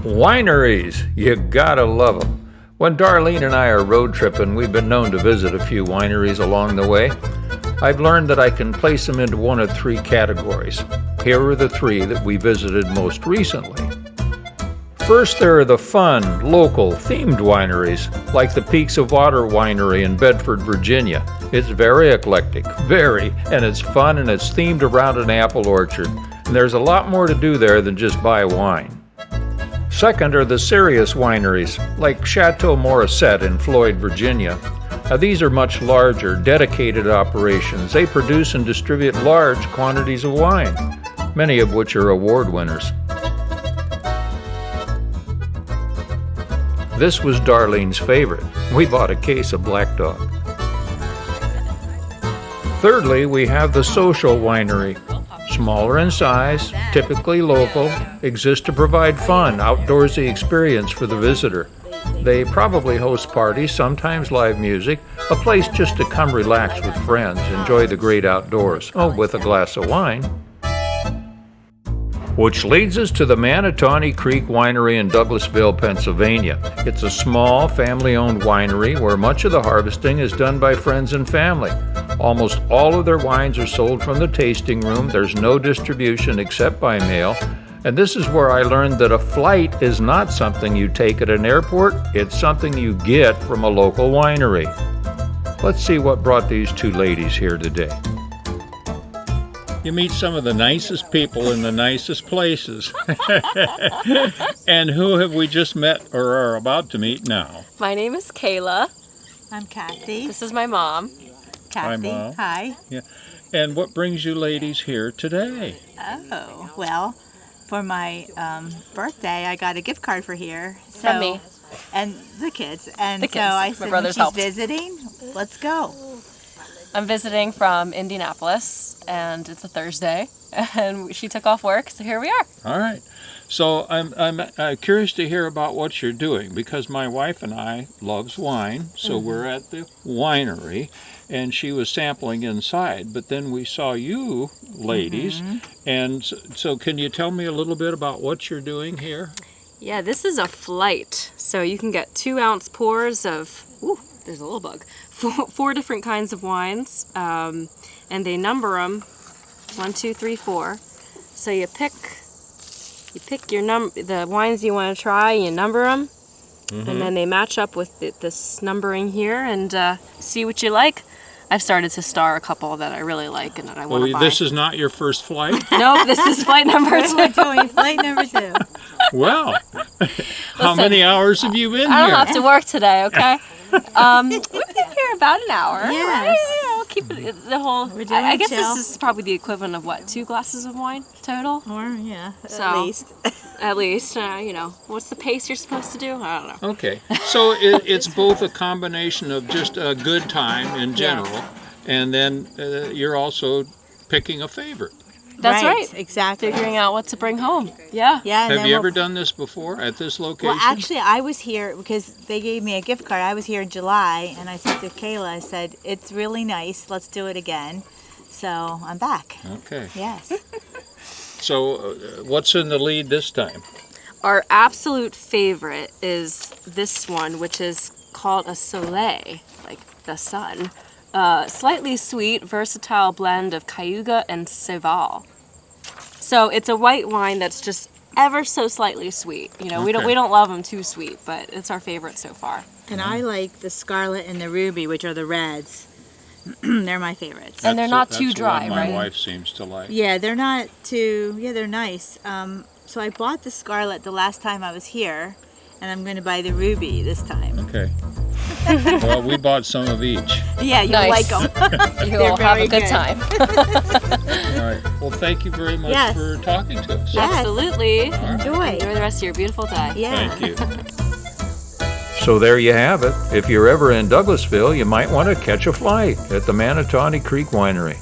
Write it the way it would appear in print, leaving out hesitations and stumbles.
Wineries, you gotta love them. When Darlene and I are road tripping, we've been known to visit a few wineries along the way. I've learned that I can place them into one of three categories. Here are the three that we visited most recently. First, there are the fun, local, themed wineries, like the Peaks of Water Winery in Bedford, Virginia. It's very eclectic, and it's fun and it's themed around an apple orchard. And there's a lot more to do there than just buy wine. Second are the serious wineries, like Chateau Morissette in Floyd, Virginia. Now, these are much larger, dedicated operations. They produce and distribute large quantities of wine, many of which are award winners. This was Darlene's favorite. We bought a case of Black Dog. Thirdly, we have the social winery. Smaller in size, typically local, exist to provide fun, outdoorsy experience for the visitor. They probably host parties, sometimes live music, a place just to come relax with friends, enjoy the great outdoors, with a glass of wine. Which leads us to the Manatawny Creek Winery in Douglasville, Pennsylvania. It's a small, family-owned winery where much of the harvesting is done by friends and family. Almost all of their wines are sold from the tasting room. There's no distribution except by mail. And this is where I learned that a flight is not something you take at an airport, it's something you get from a local winery. Let's see what brought these two ladies here today. You meet some of the nicest people in the nicest places. And who have we just met or are about to meet now? My name is Kayla. I'm Kathy. This is my mom. Kathy. Hi, Mom. Hi. Yeah. And what brings you ladies here today? Oh, well, for my birthday, I got a gift card for here. From me. And the kids. And The so kids. I My said, when brothers she's helped. visiting, let's go. I'm visiting from Indianapolis, and it's a Thursday, and she took off work, so here we are. All right. So I'm curious to hear about what you're doing, because my wife and I loves wine, so we're at the winery, and she was sampling inside, but then we saw you ladies, and so can you tell me a little bit about what you're doing here? Yeah, this is a flight, so you can get 2-ounce pours of, there's a little bug, four different kinds of wines, and they number them 1, 2, 3, 4. So you pick your the wines you want to try, you number them, and then they match up with this numbering here, and see what you like. I've started to star a couple that I really like and that I want to buy. This is not your first flight? Nope, this is flight number 2. We're doing flight number 2. Well, how many hours have you been I don't here? have to work today, okay? We've been here about an hour. Yes. Right? We'll keep it the whole. We're doing I guess chill. this is probably the equivalent of what, 2 glasses of wine total? Or, yeah, So- at least. At least, what's the pace you're supposed to do? I don't know. Okay, so it's both a combination of just a good time in general, and then you're also picking a favorite. That's right. Exactly. Figuring out what to bring home. Yeah. Yeah. And Have then you we'll- ever done this before at this location? Well, actually, I was here because they gave me a gift card. I was here in July, and I said to Kayla, I said, it's really nice. Let's do it again. So I'm back. Okay, Yes. so what's in the lead this time? Our absolute favorite is this one, which is called a Soleil, like the sun. Slightly sweet, versatile blend of Cayuga and Ceval. So it's a white wine that's just ever so slightly sweet. We don't love them too sweet, but it's our favorite so far. And I like the scarlet and the ruby, which are the reds. They're my favorites. And they're not too That's dry, what right? my wife seems to like. Yeah, they're not too. Yeah, they're nice. So I bought the scarlet the last time I was here, and I'm going to buy the ruby this time. Okay. Well, we bought some of each. Yeah, you'll Nice. like them. You'll have a very good good. time. All right. Well, thank you very much Yes. for talking to us. Yes. Absolutely. Enjoy. Enjoy the rest of your beautiful day. Yeah. Thank you. So there you have it. If you're ever in Douglasville, you might want to catch a flight at the Manatawny Creek Winery.